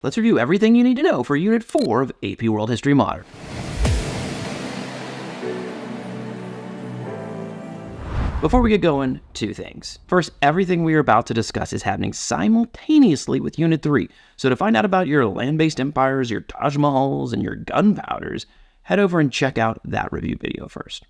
Let's review everything you need to know for Unit 4 of AP World History Modern. Before we get going, two things. First, everything we are about to discuss is happening simultaneously with Unit 3. So to find out about your land-based empires, your Taj Mahals, and your gunpowders, head over and check out that review video first.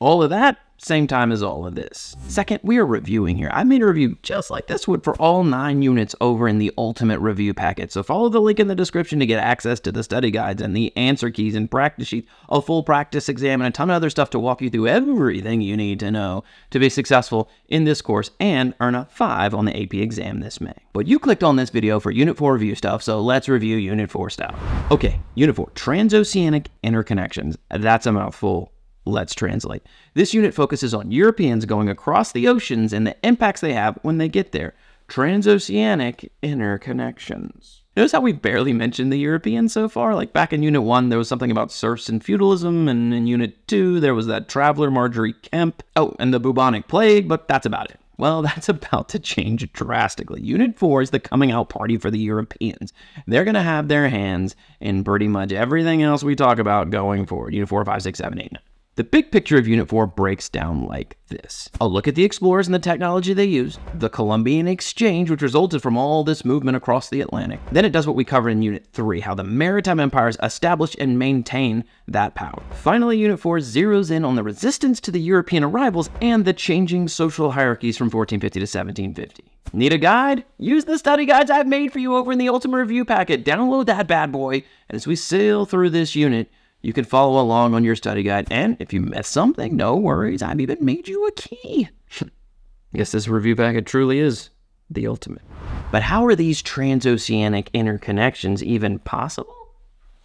All of that, same time as all of this. Second, we are reviewing here. I made a review just like this one for all 9 units over in the Ultimate Review packet. So follow the link in the description to get access to the study guides and the answer keys and practice sheets, a full practice exam, and a ton of other stuff to walk you through everything you need to know to be successful in this course and earn a 5 on the AP exam this May. But you clicked on this video for Unit 4 review stuff, so let's review Unit 4 stuff. Okay, Unit 4, Transoceanic Interconnections. That's a mouthful. Let's translate. This unit focuses on Europeans going across the oceans and the impacts they have when they get there. Transoceanic Interconnections. Notice how we barely mentioned the Europeans so far? Like back in Unit 1, there was something about serfs and feudalism, and in Unit 2, there was that traveler Marjorie Kemp. Oh, and the bubonic plague, but that's about it. Well, that's about to change drastically. Unit 4 is the coming out party for the Europeans. They're going to have their hands in pretty much everything else we talk about going forward. Unit 4, 5, 6, 7, 8, 9. The big picture of Unit 4 breaks down like this. A look at the explorers and the technology they used, the Columbian exchange, which resulted from all this movement across the Atlantic. Then it does what we covered in Unit 3, how the maritime empires established and maintain that power. Finally, Unit 4 zeroes in on the resistance to the European arrivals and the changing social hierarchies from 1450 to 1750. Need a guide? Use the study guides I've made for you over in the Ultimate Review packet. Download that bad boy, and as we sail through this unit, you can follow along on your study guide, and if you miss something, no worries, I've even made you a key. I guess this review packet truly is the ultimate. But how are these transoceanic interconnections even possible?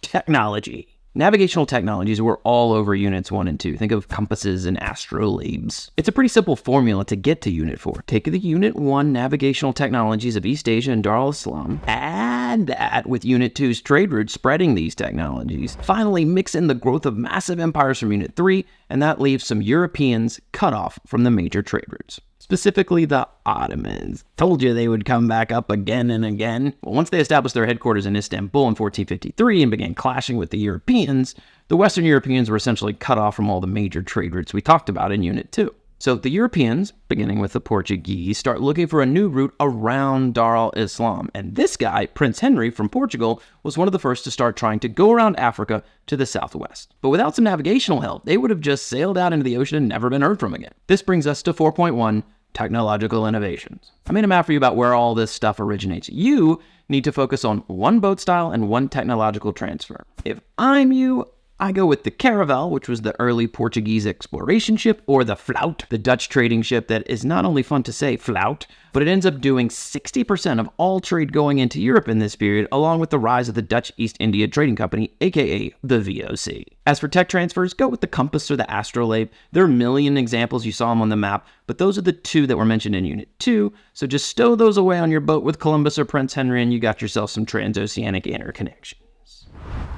Technology. Navigational technologies were all over Units 1 and 2. Think of compasses and astrolabes. It's a pretty simple formula to get to Unit 4. Take the Unit 1 navigational technologies of East Asia and Dar al-Islam, add that with Unit 2's trade routes spreading these technologies. Finally, mix in the growth of massive empires from Unit 3, and that leaves some Europeans cut off from the major trade routes. Specifically the Ottomans. Told you they would come back up again and again. Well, once they established their headquarters in Istanbul in 1453 and began clashing with the Europeans, the Western Europeans were essentially cut off from all the major trade routes we talked about in Unit 2. So the Europeans, beginning with the Portuguese, start looking for a new route around Dar al-Islam. And this guy, Prince Henry from Portugal, was one of the first to start trying to go around Africa to the southwest. But without some navigational help, they would have just sailed out into the ocean and never been heard from again. This brings us to 4.1, technological innovations. I made a map for you about where all this stuff originates. You need to focus on one boat style and one technological transfer. If I'm you, I go with the caravel, which was the early Portuguese exploration ship, or the flout, the Dutch trading ship that is not only fun to say, flout, but it ends up doing 60% of all trade going into Europe in this period, along with the rise of the Dutch East India Trading Company, aka the VOC. As for tech transfers, go with the compass or the astrolabe. There are a million examples, you saw them on the map, but those are the 2 that were mentioned in Unit 2, so just stow those away on your boat with Columbus or Prince Henry and you got yourself some transoceanic interconnection.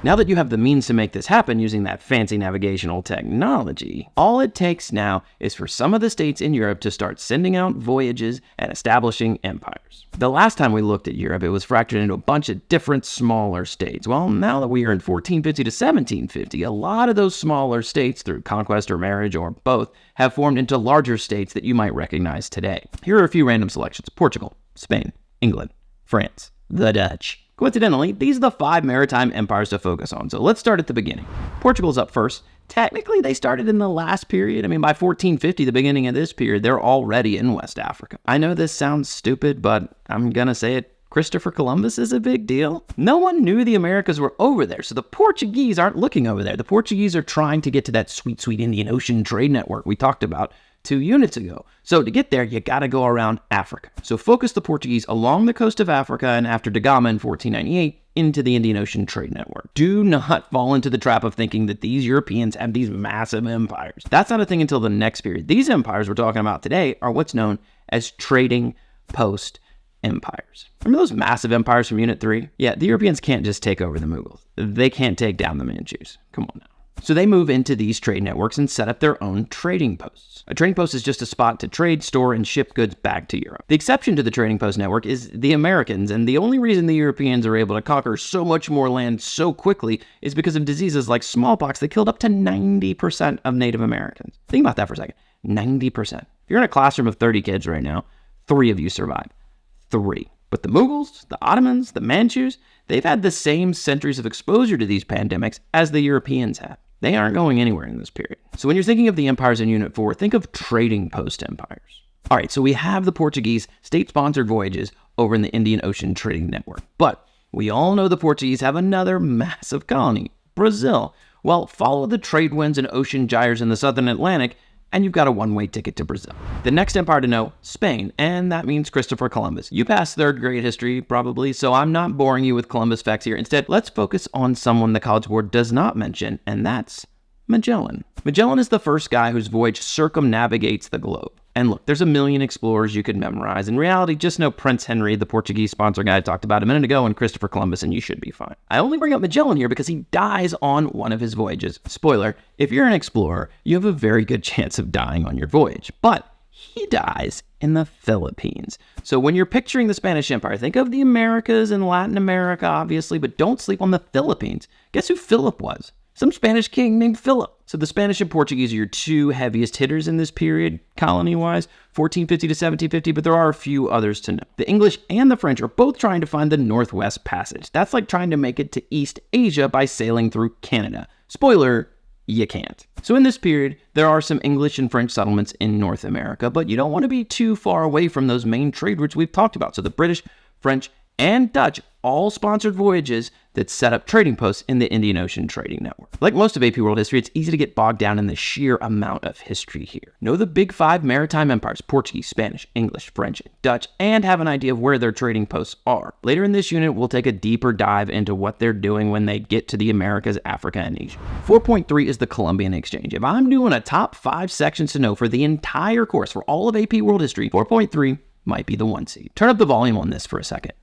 Now that you have the means to make this happen using that fancy navigational technology, all it takes now is for some of the states in Europe to start sending out voyages and establishing empires. The last time we looked at Europe, it was fractured into a bunch of different smaller states. Well, now that we are in 1450 to 1750, a lot of those smaller states, through conquest or marriage or both, have formed into larger states that you might recognize today. Here are a few random selections: Portugal, Spain, England, France, the Dutch. Coincidentally, these are the 5 maritime empires to focus on, so let's start at the beginning. Portugal's up first. Technically, they started in the last period. I mean, by 1450, the beginning of this period, they're already in West Africa. I know this sounds stupid, but I'm gonna say it. Christopher Columbus is a big deal. No one knew the Americas were over there, so the Portuguese aren't looking over there. The Portuguese are trying to get to that sweet, sweet Indian Ocean trade network we talked about 2 units ago. So to get there, you gotta go around Africa. So focus the Portuguese along the coast of Africa and after Da Gama in 1498 into the Indian Ocean trade network. Do not fall into the trap of thinking that these Europeans have these massive empires. That's not a thing until the next period. These empires we're talking about today are what's known as trading post empires. Remember those massive empires from Unit 3? Yeah, the Europeans can't just take over the Mughals. They can't take down the Manchus. Come on now. So they move into these trade networks and set up their own trading posts. A trading post is just a spot to trade, store, and ship goods back to Europe. The exception to the trading post network is the Americans, and the only reason the Europeans are able to conquer so much more land so quickly is because of diseases like smallpox that killed up to 90% of Native Americans. Think about that for a second. 90%. If you're in a classroom of 30 kids right now, 3 of you survive. 3. But the Mughals, the Ottomans, the Manchus, they've had the same centuries of exposure to these pandemics as the Europeans have. They aren't going anywhere in this period. So when you're thinking of the empires in Unit 4, think of trading post empires. All right, so we have the Portuguese state-sponsored voyages over in the Indian Ocean Trading Network. But we all know the Portuguese have another massive colony, Brazil. Well, follow the trade winds and ocean gyres in the southern Atlantic, and you've got a one-way ticket to Brazil. The next empire to know, Spain, and that means Christopher Columbus. You passed 3rd grade history, probably, so I'm not boring you with Columbus facts here. Instead, let's focus on someone the College Board does not mention, and that's Magellan. Magellan is the first guy whose voyage circumnavigates the globe. And look, there's a million explorers you could memorize. In reality, just know Prince Henry, the Portuguese sponsor guy I talked about a minute ago, and Christopher Columbus, and you should be fine. I only bring up Magellan here because he dies on one of his voyages. Spoiler, if you're an explorer, you have a very good chance of dying on your voyage. But he dies in the Philippines. So when you're picturing the Spanish Empire, think of the Americas and Latin America, obviously, but don't sleep on the Philippines. Guess who Philip was? Some Spanish king named Philip. So the Spanish and Portuguese are your 2 heaviest hitters in this period, colony-wise, 1450 to 1750, but there are a few others to know. The English and the French are both trying to find the Northwest Passage. That's like trying to make it to East Asia by sailing through Canada. Spoiler, you can't. So in this period, there are some English and French settlements in North America, but you don't want to be too far away from those main trade routes we've talked about. So the British, French, and Dutch all sponsored voyages that set up trading posts in the Indian Ocean Trading Network. Like most of AP World History, it's easy to get bogged down in the sheer amount of history here. Know the big 5 maritime empires, Portuguese, Spanish, English, French, and Dutch, and have an idea of where their trading posts are. Later in this unit, we'll take a deeper dive into what they're doing when they get to the Americas, Africa, and Asia. 4.3 is the Columbian Exchange. If I'm doing a top 5 sections to know for the entire course for all of AP World History, 4.3 might be the 1 seed. Turn up the volume on this for a second.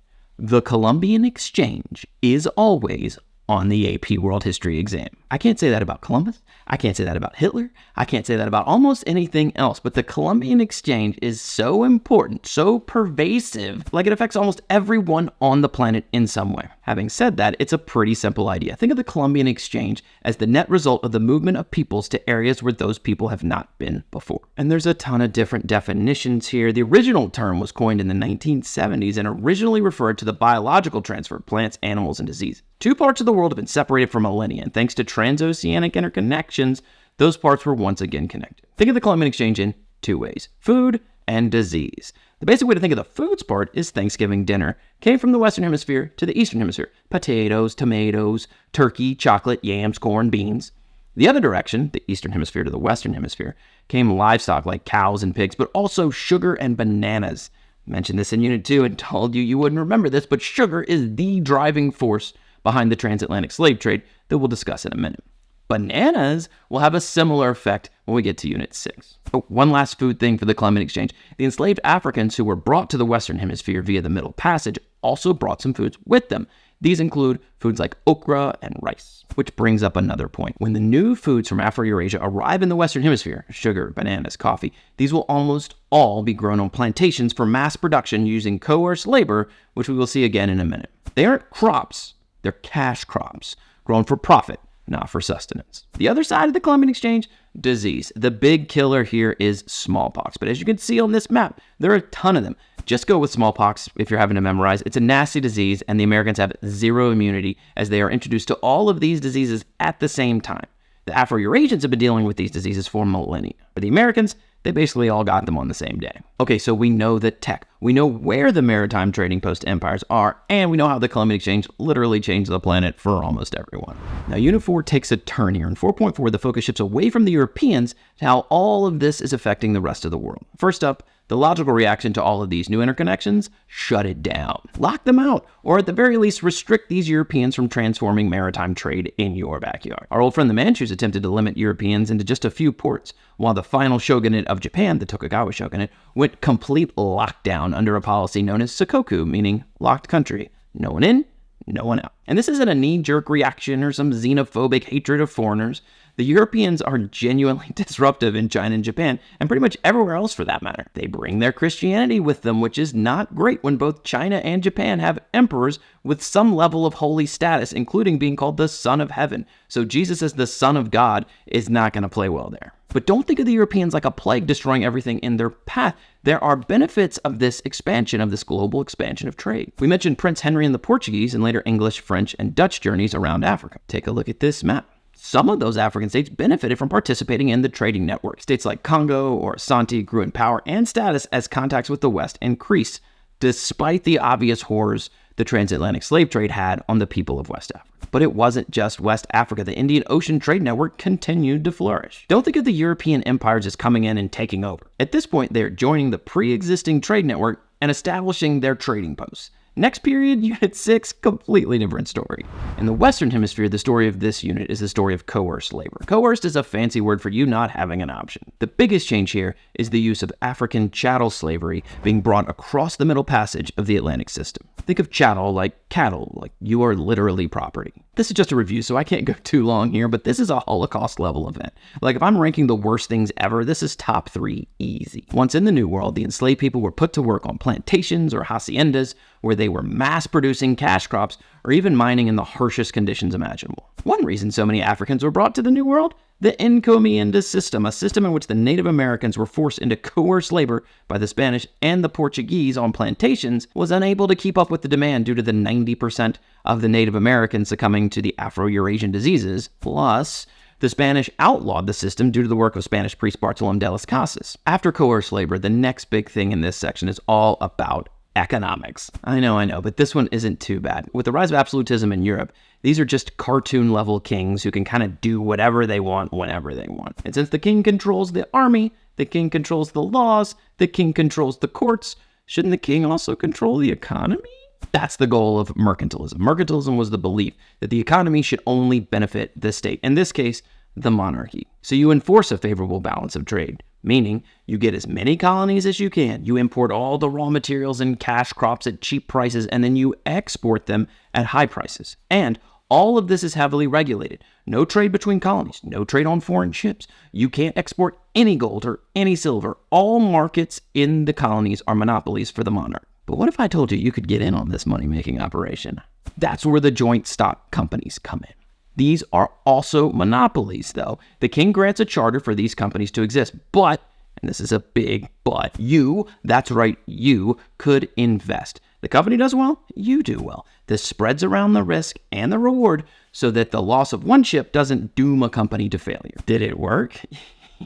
The Columbian Exchange is always on the AP World History exam. I can't say that about Columbus. I can't say that about Hitler. I can't say that about almost anything else, but the Columbian Exchange is so important, so pervasive, like it affects almost everyone on the planet in some way. Having said that, it's a pretty simple idea. Think of the Columbian Exchange as the net result of the movement of peoples to areas where those people have not been before. And there's a ton of different definitions here. The original term was coined in the 1970s and originally referred to the biological transfer of plants, animals, and diseases. 2 parts of the world have been separated for millennia, and thanks to Transoceanic Interconnections, those parts were once again connected. Think of the Columbian Exchange in 2 ways, food and disease. The basic way to think of the foods part is Thanksgiving dinner came from the Western Hemisphere to the Eastern Hemisphere. Potatoes, tomatoes, turkey, chocolate, yams, corn, beans. The other direction, the Eastern Hemisphere to the Western Hemisphere, came livestock like cows and pigs, but also sugar and bananas. I mentioned this in Unit 2 and told you wouldn't remember this, but sugar is the driving force behind the transatlantic slave trade that we'll discuss in a minute. Bananas will have a similar effect when we get to Unit 6. Oh, one last food thing for the Columbian Exchange. The enslaved Africans who were brought to the Western Hemisphere via the Middle Passage also brought some foods with them. These include foods like okra and rice, which brings up another point. When the new foods from Afro-Eurasia arrive in the Western Hemisphere, sugar, bananas, coffee, these will almost all be grown on plantations for mass production using coerced labor, which we will see again in a minute. They aren't crops. They're cash crops, grown for profit, not for sustenance. The other side of the Columbian Exchange, disease. The big killer here is smallpox. But as you can see on this map, there are a ton of them. Just go with smallpox if you're having to memorize. It's a nasty disease, and the Americans have zero immunity as they are introduced to all of these diseases at the same time. The Afro-Eurasians have been dealing with these diseases for millennia. For the Americans, they basically all got them on the same day. Okay, so we know the tech. We know where the maritime trading post empires are, and we know how the Columbian Exchange literally changed the planet for almost everyone. Now, Unit 4 takes a turn here. In 4.4, the focus shifts away from the Europeans to how all of this is affecting the rest of the world. First up, the logical reaction to all of these new interconnections, shut it down. Lock them out, or at the very least, restrict these Europeans from transforming maritime trade in your backyard. Our old friend the Manchus attempted to limit Europeans into just a few ports, while the final shogunate of Japan, the Tokugawa shogunate, went complete lockdown under a policy known as Sakoku, meaning locked country. No one in, no one else. And this isn't a knee-jerk reaction or some xenophobic hatred of foreigners. The Europeans are genuinely disruptive in China and Japan, and pretty much everywhere else for that matter. They bring their Christianity with them, which is not great when both China and Japan have emperors with some level of holy status, including being called the Son of Heaven. So Jesus as the Son of God is not going to play well there. But don't think of the Europeans like a plague destroying everything in their path. There are benefits of this expansion, of this global expansion of trade. We mentioned Prince Henry and the Portuguese and later English, French, and Dutch journeys around Africa. Take a look at this map. Some of those African states benefited from participating in the trading network. States like Congo or Asante grew in power and status as contacts with the West increased, despite the obvious horrors the transatlantic slave trade had on the people of West Africa. But it wasn't just West Africa. The Indian Ocean trade network continued to flourish. Don't think of the European empires as coming in and taking over. At this point, they're joining the pre-existing trade network and establishing their trading posts. Next period, Unit 6, completely different story. In the Western Hemisphere, the story of this unit is the story of coerced labor. Coerced is a fancy word for you not having an option. The biggest change here is the use of African chattel slavery being brought across the Middle Passage of the Atlantic system. Think of chattel like cattle, like you are literally property. This is just a review, so I can't go too long here, but this is a Holocaust level event. Like if I'm ranking the worst things ever, this is top 3 easy. Once in the New World, the enslaved people were put to work on plantations or haciendas where they were mass producing cash crops or even mining in the harshest conditions imaginable. One reason so many Africans were brought to the New World? The encomienda system, a system in which the Native Americans were forced into coerced labor by the Spanish and the Portuguese on plantations, was unable to keep up with the demand due to the 90% of the Native Americans succumbing to the Afro-Eurasian diseases, plus the Spanish outlawed the system due to the work of Spanish priest Bartolomé de las Casas. After coerced labor, the next big thing in this section is all about economics. I know, but this one isn't too bad. With the rise of absolutism in Europe, these are just cartoon-level kings who can kind of do whatever they want whenever they want. And since the king controls the army, the king controls the laws, the king controls the courts, shouldn't the king also control the economy? That's the goal of mercantilism. Mercantilism was the belief that the economy should only benefit the state, in this case, the monarchy. So you enforce a favorable balance of trade, meaning you get as many colonies as you can, you import all the raw materials and cash crops at cheap prices, and then you export them at high prices. And all of this is heavily regulated. No trade between colonies, no trade on foreign ships. You can't export any gold or any silver. All markets in the colonies are monopolies for the monarch. But what if I told you you could get in on this money-making operation? That's where the joint stock companies come in. These are also monopolies, though. The king grants a charter for these companies to exist, but, and this is a big but, you, that's right, you could invest. The company does well, you do well. This spreads around the risk and the reward so that the loss of one ship doesn't doom a company to failure. Did it work?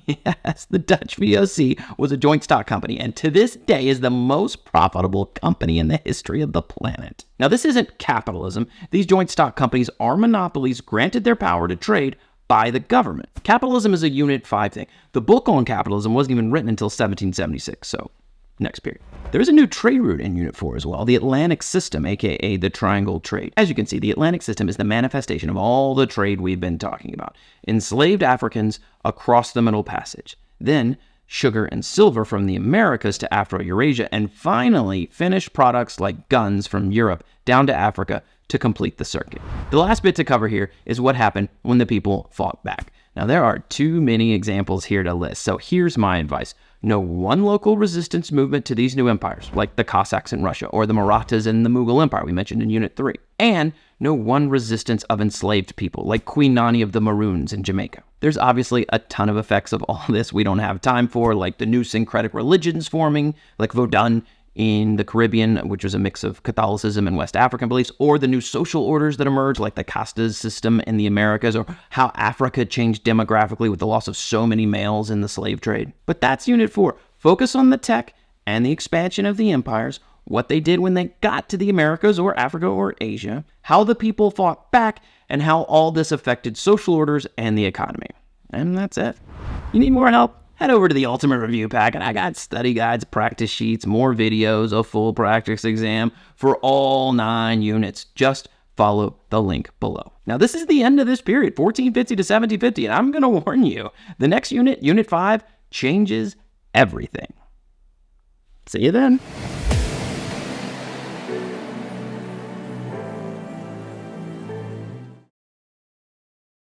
Yes, the Dutch VOC was a joint stock company, and to this day is the most profitable company in the history of the planet. Now, this isn't capitalism. These joint stock companies are monopolies granted their power to trade by the government. Capitalism is a Unit 5 thing. The book on capitalism wasn't even written until 1776, so next period. There is a new trade route in Unit 4 as well, the Atlantic System, aka the Triangle Trade. As you can see, the Atlantic System is the manifestation of all the trade we've been talking about. Enslaved Africans across the Middle Passage, then sugar and silver from the Americas to Afro-Eurasia, and finally finished products like guns from Europe down to Africa to complete the circuit. The last bit to cover here is what happened when the people fought back. Now, there are too many examples here to list, so here's my advice. No one local resistance movement to these new empires, like the Cossacks in Russia or the Marathas in the Mughal Empire we mentioned in Unit 3. And no one resistance of enslaved people, like Queen Nani of the Maroons in Jamaica. There's obviously a ton of effects of all this we don't have time for, like the new syncretic religions forming, like Vodun in the Caribbean, which was a mix of Catholicism and West African beliefs, or the new social orders that emerged, like the castas system in the Americas, or how Africa changed demographically with the loss of so many males in the slave trade. But that's Unit 4. Focus on the tech and the expansion of the empires, what they did when they got to the Americas or Africa or Asia, how the people fought back, and how all this affected social orders and the economy. And that's it. You need more help? Head over to the Ultimate Review Pack, and I got study guides, practice sheets, more videos, a full practice exam for all 9 units. Just follow the link below. Now, this is the end of this period, 1450 to 1750, and I'm going to warn you, the next unit, Unit 5, changes everything. See you then.